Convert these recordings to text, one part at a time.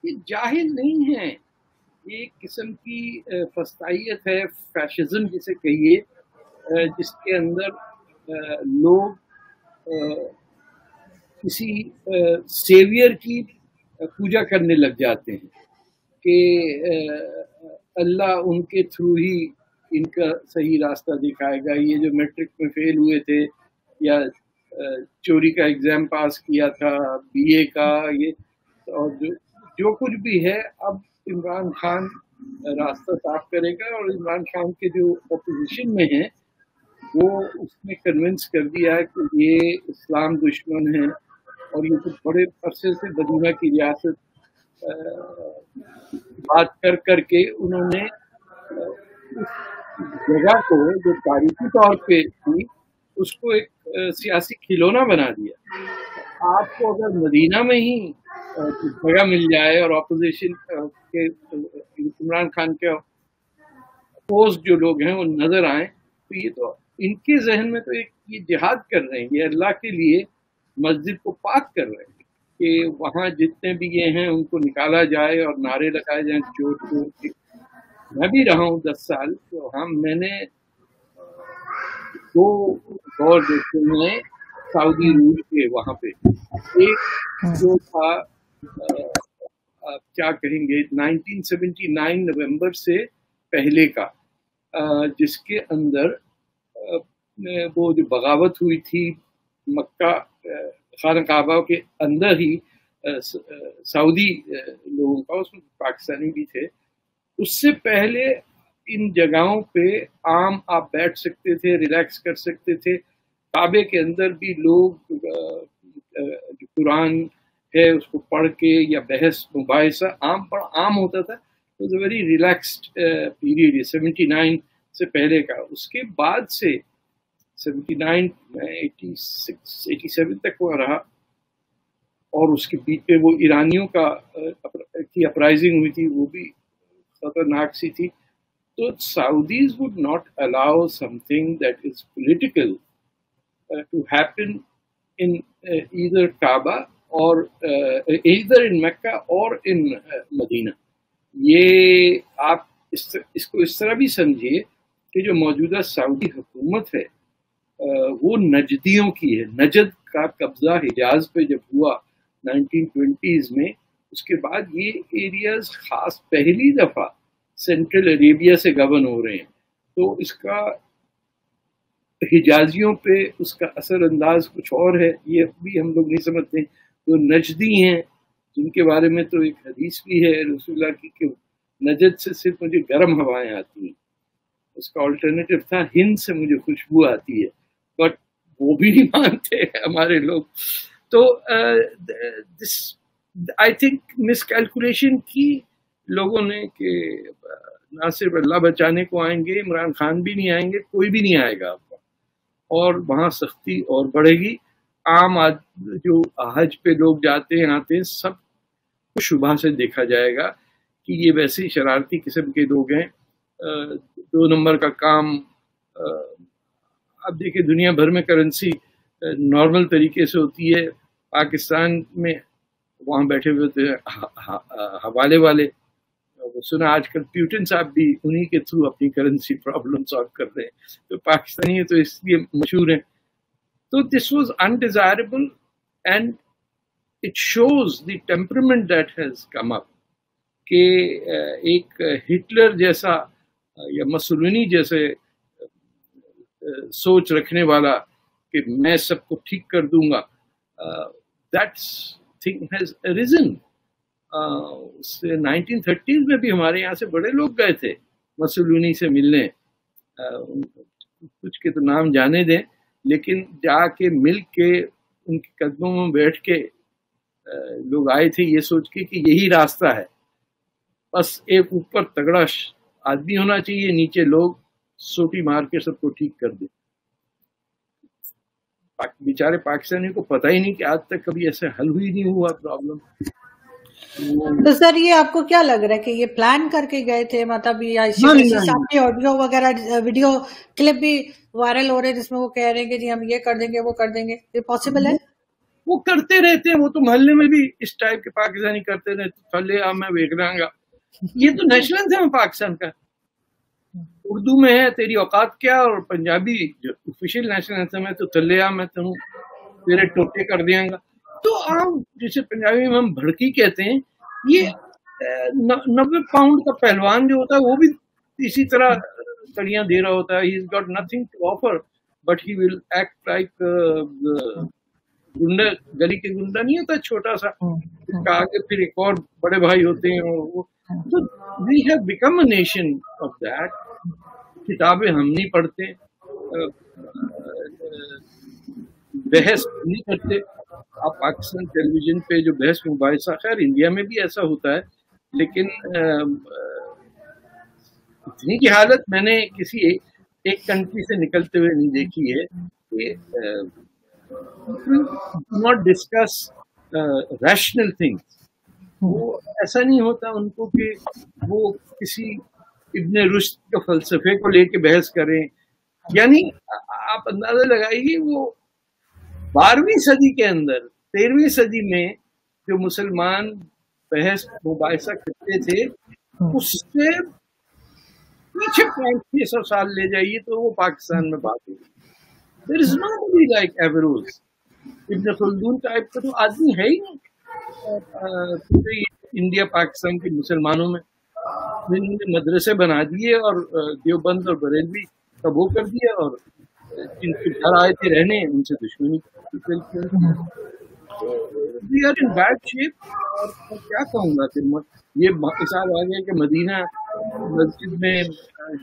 یہ جاہل نہیں ہے، ایک قسم کی فسطائیت ہے، فیشزم جسے کہیے، جس کے اندر لوگ کسی سیویئر کی پوجا کرنے لگ جاتے ہیں کہ اللہ ان کے تھرو ہی ان کا صحیح راستہ دکھائے گا. یہ جو میٹرک میں فیل ہوئے تھے یا چوری کا ایگزام پاس کیا تھا BA کا، یہ اور جو کچھ بھی ہے، اب عمران خان راستہ صاف کرے گا. اور عمران خان کے جو اپوزیشن میں ہیں وہ اس نے کنونس کر دیا ہے کہ یہ اسلام دشمن ہے، اور یہ تو بڑے عرصے سے مدینہ کی ریاست بات کر کے انہوں نے اس جگہ کو جو تاریخی طور پہ تھی اس کو ایک سیاسی کھلونا بنا دیا. آپ کو اگر مدینہ میں ہی جگہ مل جائے اور اپوزیشن کے عمران خان کے اپوز جو لوگ ہیں وہ نظر آئیں، تو یہ تو ان کے ذہن میں تو ایک یہ جہاد کر رہے ہیں، یہ اللہ کے لیے مسجد کو پاک کر رہے ہیں کہ وہاں جتنے بھی یہ ہیں ان کو نکالا جائے اور نعرے لگائے جائیں چور چور کے. میں بھی رہا ہوں 10 سال، تو میں نے 2 دور دیکھے ہیں سعودی رول کے وہاں پہ. ایک جو تھا کیا کہیں گے 1979 نومبر سے پہلے کا، جس کے اندر وہ جو بغاوت ہوئی تھی مکہ خانہ کعبہ کے اندر ہی سعودی لوگوں کا، اس میں پاکستانی بھی تھے. اس سے پہلے ان جگہوں پہ عام آپ بیٹھ سکتے تھے، ریلیکس کر سکتے تھے. کعبے کے اندر بھی لوگ جو قرآن ہے اس کو پڑھ کے یا بحث مباحثہ عام ہوتا تھا. Was a very relaxed period, 79 سے پہلے کا. اس کے بعد سے 79 87 تک وہ رہا، اور اس کے بیچ پہ وہ ایرانیوں کی اپرائزنگ ہوئی تھی، وہ بھی خطرناک سی تھی. تو Saudis would not allow something that is political to happen in either Kaaba or either in Mecca or in Medina. یہ آپ اس کو اس طرح بھی سمجھیے کہ جو موجودہ سعودی حکومت ہے وہ نجدیوں کی ہے. نجد کا قبضہ حجاز پہ جب ہوا 1920s میں، اس کے بعد یہ ایریاز خاص پہلی دفعہ سینٹرل عربیہ سے گورن ہو رہے ہیں. تو اس کا حجازیوں پہ اس کا اثر انداز کچھ اور ہے، یہ بھی ہم لوگ نہیں سمجھتے. جو نجدی ہیں جن کے بارے میں تو ایک حدیث بھی ہے رسول اللہ کی کہ نجد سے صرف مجھے گرم ہوائیں آتی ہیں، اس کا آلٹرنیٹو تھا ہند سے مجھے خوشبو آتی ہے، بٹ وہ بھی نہیں مانتے ہمارے لوگ. تو آئی تھنک مس کیلکولیشن کی لوگوں نے کہ نہ صرف اللہ بچانے کو آئیں گے، عمران خان بھی نہیں آئیں گے، کوئی بھی نہیں آئے گا آپ کا، اور وہاں سختی اور بڑھے گی. عام جو حج پہ لوگ جاتے ہیں آتے ہیں، سب کو شبہ سے دیکھا جائے گا کہ یہ ویسے ہی شرارتی قسم کے لوگ ہیں. 2 نمبر کا کام. اب دیکھیں دنیا بھر میں کرنسی نارمل طریقے سے ہوتی ہے، پاکستان میں وہاں بیٹھے ہوئے تھے حوالے والے. وہ سنا آج کل پیوٹن صاحب بھی انہی کے تھرو اپنی کرنسی پرابلم سالو کر رہے ہیں، تو پاکستانی تو اس لیے مشہور ہیں. تو this was undesirable and it shows the temperament that has come up کہ ایک ہٹلر جیسا یا مسولینی جیسے سوچ رکھنے والا کہ میں سب کو ٹھیک کر دوں گا، that thing has reason. 1930s میں بھی ہمارے یہاں سے بڑے لوگ گئے تھے مسولینی سے ملنے، کچھ کے تو نام جانے دیں، لیکن جا کے مل کے ان کے قدموں میں بیٹھ کے لوگ آئے تھے یہ سوچ کے کہ یہی راستہ ہے. بس ایک اوپر تگڑا آدمی ہونا چاہیے، نیچے لوگ سوٹی مار کے سب کو ٹھیک کر دیں. بیچارے پاکستانی کو پتہ ہی نہیں کہ آج تک کبھی ایسے حل ہوئی نہیں ہوا پرابلم. تو سر یہ آپ کو کیا لگ رہا ہے کہ یہ پلان کر کے گئے تھے، مطلب آڈیو وغیرہ ویڈیو کلپ بھی وائرل ہو رہے جس میں وہ کہہ رہے ہیں کہ جی ہم یہ کر دیں گے وہ کر دیں گے، یہ پاسبل ہے؟ وہ کرتے رہتے ہیں, وہ تو محلے میں بھی اس ٹائپ کے پاکستانی کرتے رہتے, تھلے آ میں ویک رہا گا. یہ تو نیشنل اینتھم ہے پاکستان کا, اردو میں ہے تیری اوقات کیا, اور پنجابی جو آفیشیل نیشنل اینتھم ہے تو تھلے آ میں تم تیرے ٹوٹے کر دیا گا. تو عام جسے پنجابی میں ہم بھڑکی کہتے ہیں, یہ 90 پاؤنڈ کا پہلوان جو ہوتا ہے وہ بھی اسی طرح تڑیاں دے رہا ہوتا ہے. He is got nothing to offer but he will act like گنڈا, گلی کے گنڈا نہیں ہوتا چھوٹا سا, اس کا آگے پھر ایک اور بڑے بھائی ہوتے ہیں. وہ we have become a nation of that. کتابیں ہم نہیں پڑھتے, بحث نہیں کرتے. آپ پاکستان ٹیلی ویژن پہ جو بحث مباحثہ, خیر انڈیا میں بھی ایسا ہوتا ہے, لیکن اتنی کی حالت میں نے کسی ایک کنٹری سے نکلتے ہوئے نہیں دیکھی ہے کہ ناٹ ڈسکس ریشنل تھنگس. وہ ایسا نہیں ہوتا ان کو کہ وہ کسی ابن رشد کے فلسفے کو لے کے بحث کریں. یعنی آپ اندازہ لگائیے, وہ 12ویں صدی کے اندر 13ویں صدی میں جو مسلمان بحث مباحثہ کرتے تھے, اس سے پیچھے 500 سال لے جائیے تو وہ پاکستان میں بات ہوئی. There is nobody like Averroes. ابن خلدون ٹائپ کا تو آدمی ہے ہی نہیں انڈیا پاکستان کے مسلمانوں میں. جنہوں نے مدرسے بنا دیے اور دیوبند اور بریلوی کا وہ کر دیا, اور جن کے گھر آئے تھے رہنے ان سے دشمنی. We are in bad shape. اور میں کیا کہوں گا پھر, یہ حساب آ گیا کہ مدینہ مسجد میں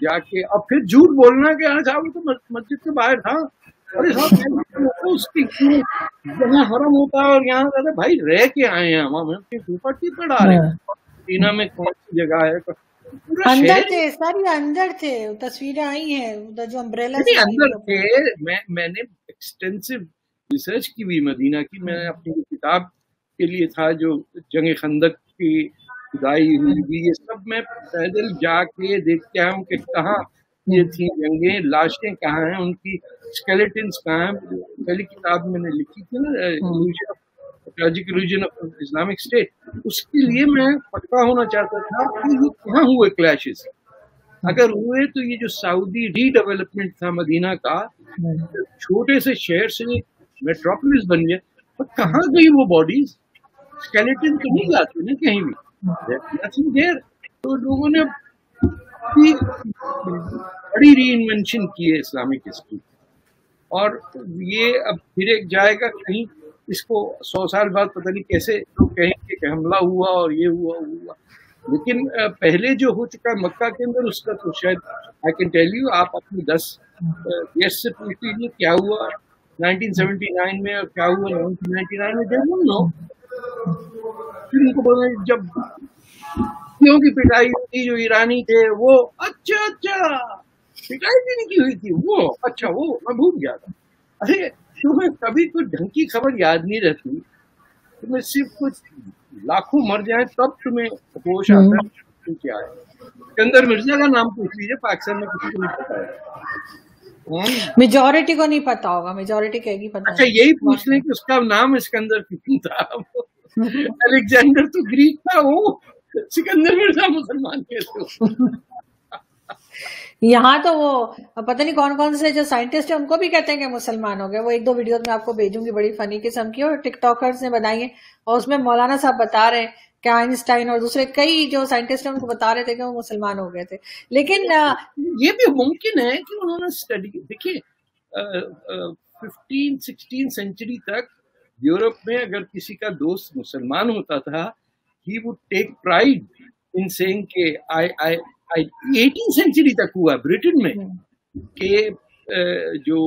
جا کے اور پھر جھوٹ بولنا کہ ہاں صاحب تو مسجد کے باہر تھا, ارے صاحب اس کی یہاں حرم ہوتا ہے اور یہاں کہتے بھائی رہ کے آئے ہیں ہم اوپر کی پڑھا رہے ہیں. مدینہ میں کون سی جگہ ہے, اندر تھے سر, یہ اندر تھے, تصویریں آئی ہیں ادھر جو امبریلا سے اندر تھے. میں نے ایکسٹینسو ریسرچ کی ہوئی مدینہ کی. میں نے اپنی کتاب کے لیے تھا جو جنگ خندق کی کھدائی ہوئی, یہ سب میں پیدل جا کے دیکھ کے آیا ہوں کہ کہاں یہ تھی جنگیں, لاشیں کہاں ہیں, ان کی اسکیلیٹنس کہاں ہیں. پہلی کتاب میں نے لکھی تھی نا tragic illusion of Islamic state, اس کے لیے میں پکا ہونا چاہتا تھا کہ یہ کہاں ہوئے کلیشز. اگر ہوئے تو یہ جو سعودی ری ڈیولپمنٹ تھا مدینہ کا, چھوٹے سے شہر سے میٹروپولس بن گیا, تو کہاں گئی وہ باڈیز؟ اسکیلیٹن تو نہیں جاتی نا کہیں بھی. تو لوگوں نے بڑی ری انوینشن کی ہے اسلامک ہسٹری, اور یہ اب پھر ایک جائے گا کہیں. اس کو 100 سال بعد پتہ نہیں کیسے لوگ کہیں گے کہ حملہ ہوا اور یہ ہوا ہوا. لیکن پہلے جو ہو چکا مکہ کے اندر اس کا تو شاید آئی کین ٹیل یو, آپ اپنی 10 گیسٹ سے پوچھ لیجیے کیا ہوا 1979 میں اور کیا ہوا 1999 میں. ضرور نو پھر ان کو بولے جب کیوں کی پٹائی ہوئی جو ایرانی تھے وہ اچھا پٹائی بھی نہیں کی ہوئی تھی, وہ اچھا وہ میں بھول گیا تھا. ارے تمہیں کبھی کوئی ڈھنگ کی خبر یاد نہیں رہتی, تمہیں صرف کچھ لاکھوں مر جائیں تب تمہیں ہوش آتا ہے کیا ہے. سکندر مرزا کا نام پوچھ لیجیے, پاکستان میں کسی کو نہیں پتا ہے, میجورٹی کو نہیں پتا ہوگا, میجورٹی کہے گی پتا. اچھا یہی پوچھ لیں کہ اس کا نام اسکندر کیوں تھا. الیگزینڈر تو گریک تھا, وہ سکندر مرزا مسلمان کیسے. یہاں تو وہ پتہ نہیں کون کون سے جو سائنٹسٹ ہیں ان کو بھی کہتے ہیں کہ مسلمان ہو گئے. وہ 1-2 ویڈیوز میں آپ کو بھیجوں گی, بڑی فنی قسم کی, اور ٹک ٹاکرز نے بنائی ہیں, اور اس میں مولانا صاحب بتا رہے ہیں کہ آئنسٹائن اور دوسرے کئی جو سائنٹسٹ ہیں ان کو بتا رہے تھے کہ وہ مسلمان ہو گئے تھے. لیکن یہ بھی ممکن ہے کہ انہوں نے اسٹڈی, دیکھیے 15-16 سینچری تک یورپ میں اگر کسی کا دوست مسلمان ہوتا تھا, he would take pride in seeing کہ 18 سینچری تک ہوا برٹن میں کہ جو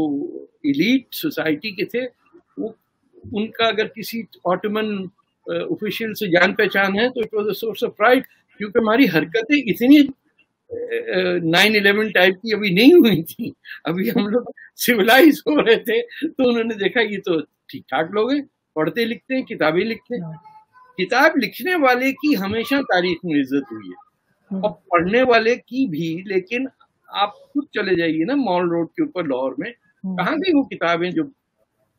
ایلیٹ سوسائٹی کے تھے وہ ان کا اگر کسی آٹومن اوفیشل سے جان پہچان ہے تو it was a source of pride, کیونکہ ہماری حرکتیں اتنی 9/11 ٹائپ کی ابھی نہیں ہوئی تھی, ابھی ہم لوگ سویلائز ہو رہے تھے. تو انہوں نے دیکھا یہ تو ٹھیک ٹھاک لوگ ہیں, پڑھتے لکھتے ہیں, کتابیں لکھتے ہیں. کتاب لکھنے والے کی ہمیشہ تاریخ میں عزت ہوئی ہے, اور پڑھنے والے کی بھی. لیکن آپ خود چلے جائیے نا مال روڈ کے اوپر لاہور میں, کہاں گئی وہ کتابیں جو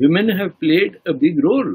women have played a big role।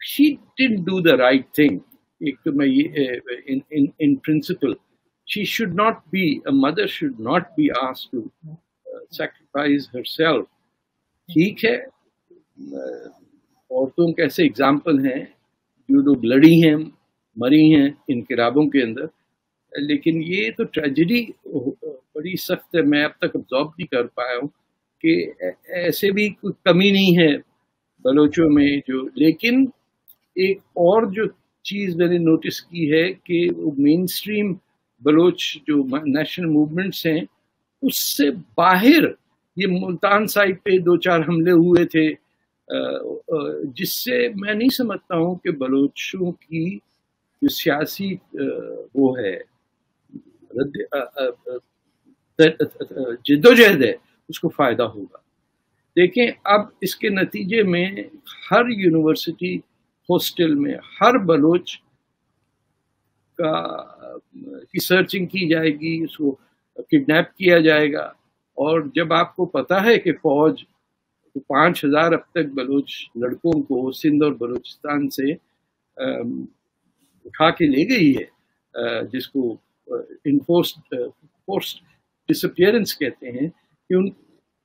she didn't do the right thing. ایک تو میں یہ in principle she should not be, a mother should not be asked to sacrifice herself. ٹھیک ہے عورتوں کے ایسے اگزامپل ہیں جو لوگ لڑی ہیں مری ہیں انقلابوں کے اندر, لیکن یہ تو ٹریجڈی بڑی سخت ہے. میں اب تک ابزارو نہیں کر پایا ہوں کہ ایسے بھی کوئی کمی نہیں ہے بلوچوں میں جو. لیکن ایک اور جو چیز میں نے نوٹس کی ہے کہ وہ مین اسٹریم بلوچ جو نیشنل موومنٹس ہیں اس سے باہر یہ ملتان سائڈ پہ 2-4 حملے ہوئے تھے, جس سے میں نہیں سمجھتا ہوں کہ بلوچوں کی جو سیاسی وہ ہے جدوجہد ہے اس کو فائدہ ہوگا. دیکھیں اب اس کے نتیجے میں ہر یونیورسٹی ہاسٹل میں ہر بلوچ کی سرچنگ کی جائے گی, اس کو کڈنیپ کیا جائے گا. اور جب آپ کو پتا ہے کہ فوج 5,000 اب تک بلوچ لڑکوں کو سندھ اور بلوچستان سے اٹھا کے لے گئی ہے, جس کو فورسڈ ڈسپیئرنس کہتے ہیں, کہ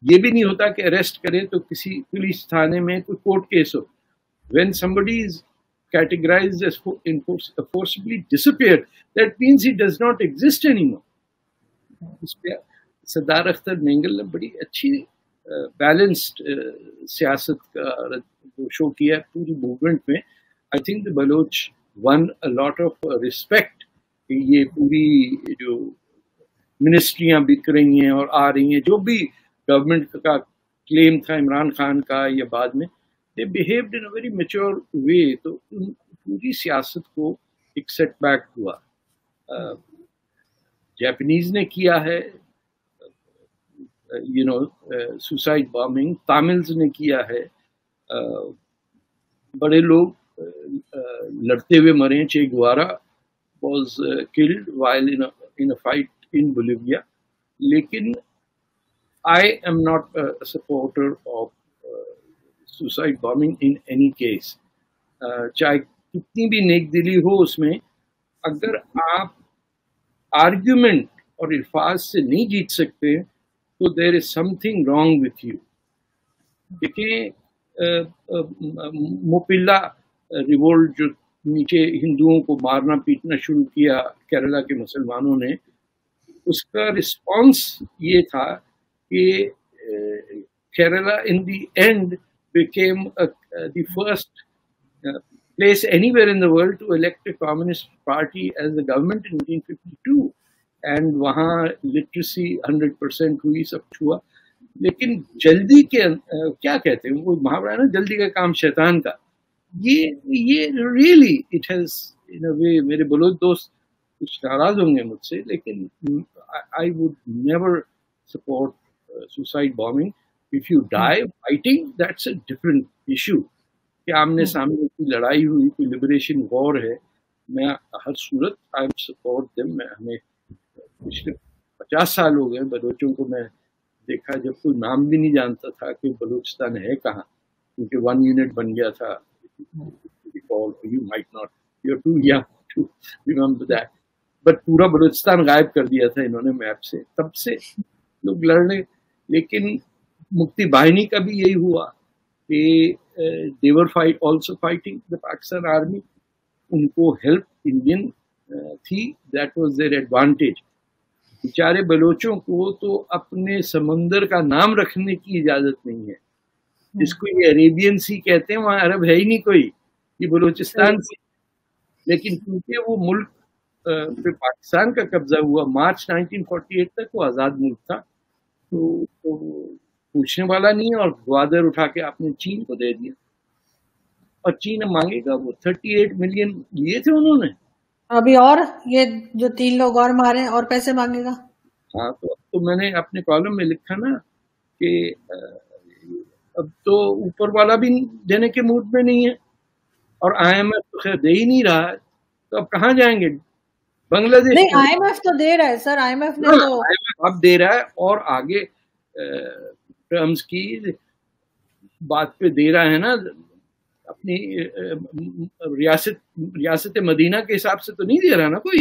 یہ بھی نہیں ہوتا کہ اریسٹ کرے تو کسی پولیس تھانے میں کوئی court case who. When somebody is categorized as forcibly disappeared, that means he does not exist anymore. اس پہ سردار اختر مینگل نے بڑی اچھی بیلنسڈ سیاست کا شو کیا ہے پوری موومنٹ میں. I think the Baloch won a lot of respect کہ یہ پوری جو منسٹریاں بک رہی ہیں اور آ رہی ہیں, جو بھی گورنمنٹ کا کلیم تھا عمران خان کا یا بعد میں, they behaved in a very mature way. تو پوری سیاست کو ایک سیٹ بیک ہوا. جاپنیز نے کیا ہے سوسائڈ بامبنگ, تاملز نے کیا ہے, بڑے لوگ لڑتے ہوئے مرے. چے گوارا was killed while in a fight in Bolivia. لیکن I am not a supporter of suicide bombing in any case. چاہے کتنی بھی نیک دلی ہو اس میں, اگر آپ آرگیومنٹ اور الفاظ سے نہیں جیت سکتے تو there is something wrong with you. دیکھیں موپلا ریوولٹ جو نیچے ہندوؤں کو مارنا پیٹنا شروع کیا کیرلا کے مسلمانوں نے, اس کا رسپانس یہ تھا کہ Kerala in the end became the first place anywhere in the world to elect a communist party as the government in 1952, and وہاں literacy 100% ہوئی, سب چھوا. لیکن جلدی کے کیا کہتے ہیں وہ محاورہ ہے نا, جلدی کا کام شیطان کا. یہ really it has in a way, میرے بلوچ دوست کچھ ناراض ہوں گے مجھ سے, لیکن I would never support suicide bombing. If you die fighting, that's a different issue. کہ آمنے سامنے کی لڑائی ہوئی, کوئی لبریشن وار ہے, میں ہر صورت I would support them. ہمیں پچھلے 50 سال ہو گئے بلوچوں کو میں دیکھا جب کوئی نام بھی نہیں جانتا تھا کہ بلوچستان ہے کہاں, کیونکہ 1 یونٹ بن گیا تھا. You might not, you're too young to remember that. But پورا بلوچستان غائب کر دیا تھا انہوں نے میپ سے, تب سے لوگ لڑ رہے. لیکن مفتی باہنی کا بھی یہی ہوا کہ they were also fighting the Pakistan army. ان کو ہیلپ انڈین تھی, that was their advantage. بیچارے بلوچوں کو تو اپنے سمندر کا نام رکھنے کی اجازت نہیں ہے, جس کو یہ عربین سی کہتے ہیں, وہاں عرب ہے ہی نہیں کوئی, یہ بلوچستان سے. لیکن کیونکہ وہ ملک پہ پاکستان کا قبضہ ہوا, مارچ 1948 تک وہ آزاد ملک تھا, تو پوچھنے والا نہیں, اور گوادر اٹھا کے آپ نے چین کو دے دیا, اور چین مانگے گا وہ 38 ملین لیے تھے انہوں نے. ابھی اور یہ جو 3 لوگ اور مارے اور پیسے مانگے گا. ہاں, تو میں نے اپنے کالم میں لکھا نا کہ اب تو اوپر والا بھی دینے کے موڈ میں نہیں ہے, اور IMF تو خیر دے ہی نہیں رہا ہے, تو اب کہاں جائیں گے؟ بنگلہ دیش نہیں, IMF تو دے رہا ہے سر, IMF نے تو اب دے رہا ہے, اور آگے ٹرمز کی بات پہ دے رہا ہے نا. اپنی ریاست مدینہ کے حساب سے تو نہیں دے رہا نا کوئی.